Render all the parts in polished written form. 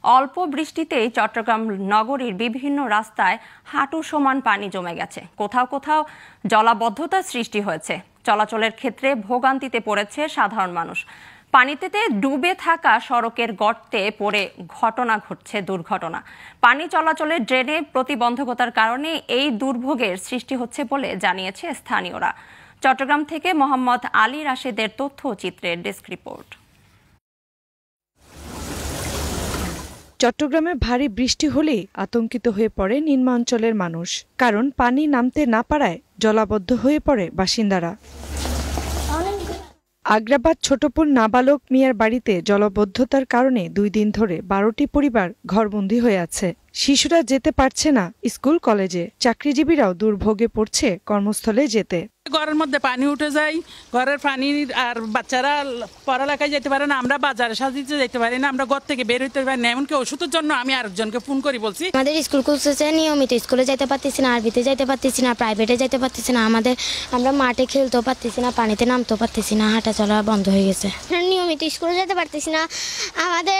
অল্প বৃষ্টিতেই চট্টগ্রাম নগরীর বিভিন্ন রাস্তায় হাঁটু সমান পানি জমে গেছে। কোথাও কোথাও জলাবদ্ধতার সৃষ্টি হয়েছে। চলাচলের ক্ষেত্রে ভোগান্তিতে পড়েছে সাধারণ মানুষ। পানিতে ডুবে থাকা সড়কের গর্তে পড়ে ঘটছে দুর্ঘটনা। পানি চলাচলের ড্রেনে প্রতিবন্ধকতার কারণে এই দুর্ভোগের সৃষ্টি হচ্ছে বলে জানিয়েছে স্থানীয়রা। চট্টগ্রাম থেকে মোহাম্মদ আলী রাশেদের তথ্যচিত্রের ডেস্ক রিপোর্ট। চট্টগ্রামে ভারী বৃষ্টি হলেই আতঙ্কিত হয়ে পড়ে নিম্নাঞ্চলের মানুষ, কারণ পানি নামতে না পারায় জলাবদ্ধ হয়ে পড়ে বাসিন্দারা। আগ্রাবাদ ছোটপুর নাবালক মিয়ার বাড়িতে জলাবদ্ধতার কারণে 2 দিন ধরে 12টি পরিবার ঘরবন্দি হয়ে আছে। শিশুরা যেতে পারছে না স্কুল কলেজে, চাকরিজীবীরাও দুর্ভোগে পড়ছে কর্মস্থলে যেতে। ঘরের মধ্যে পানি উঠে যায়, ঘরের পানি, আর বাচ্চারা পড়ালেখায় যেতে পারে না, আমরা বাজারে সাজিতে যেতে পারি না, আমরা ঘর থেকে বের হইতে পারি না। এমনকি ওষুধের জন্য আমি আরেকজনকে ফোন করি বলছি। আমাদের স্কুল খুলছে, নিয়মিত স্কুলে যেতে পারতেছি না, আরবিতে যেতে পারতেছি না, প্রাইভেটে যেতে পারতেছি না, আমরা মাঠে খেলতেও পারতেছি না, পানিতে নামতেও পারতেছি না, হাঁটা চলা বন্ধ হয়ে গেছে। নিয়মিত স্কুলে যেতে পারতেছি না, আমাদের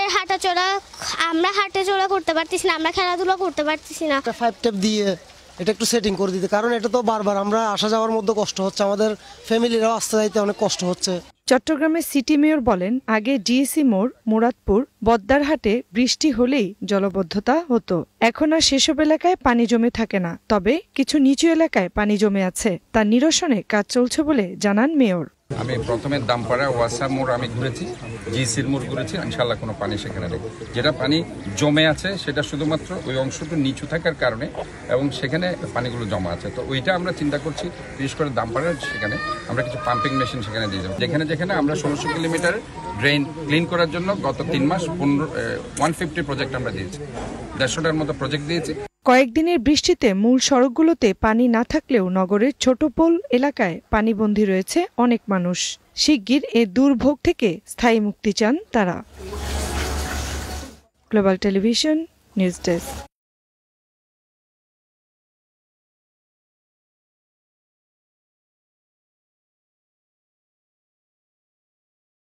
আমরা হাঁটা চলা করতে পারতেছি না, আমরা খেলাধুলা করতে পারতেছি না। 5 টেপ দিয়ে এটা একটু সেটিং করে দিতে, কারণ এটা তো বারবার আমরা আসা যাওয়ার মধ্যে কষ্ট হচ্ছে, আমাদের ফ্যামিলিরাও আসতে যাইতে অনেক কষ্ট হচ্ছে। চট্টগ্রামের সিটি মেয়র বলেন, আগে ডিএসি মোড়, মুরাদপুর, বদ্দারহাটে বৃষ্টি হলেই জলাবদ্ধতা হতো। এখন আর সেসব এলাকায় পানি জমে থাকে না, তবে কিছু নিচু এলাকায় পানি জমে আছে। তা নিরসনে কাজ চলছে বলে জানান মেয়র। আমি প্রথমে দামপাড়া ওয়াসা মোড় আমি ঘুরেছি, জিসির মোড় ঘুরেছি, ইনশাল্লাহ কোনো পানি সেখানে নেই। যেটা পানি জমে আছে সেটা শুধুমাত্র ওই অংশটু নিচু থাকার কারণে, এবং সেখানে পানিগুলো জমা আছে। তো ওইটা আমরা চিন্তা করছি, বিশেষ করে দামপাড়ার সেখানে আমরা কিছু পাম্পিং মেশিন সেখানে দিয়ে যাবো। যেখানে আমরা 1600 কিলোমিটার ড্রেন ক্লিন করার জন্য গত 3 মাস 150 প্রজেক্ট আমরা দিয়েছি, 150টার মতো প্রজেক্ট দিয়েছি। কয়েকদিনের বৃষ্টিতে মূল সড়কগুলোতে পানি না থাকলেও নগরের ছোটপোল এলাকায় পানিবন্দী রয়েছে অনেক মানুষ। শিগগির এ দুর্ভোগ থেকে স্থায়ী মুক্তি চান তারা। Global television news desk.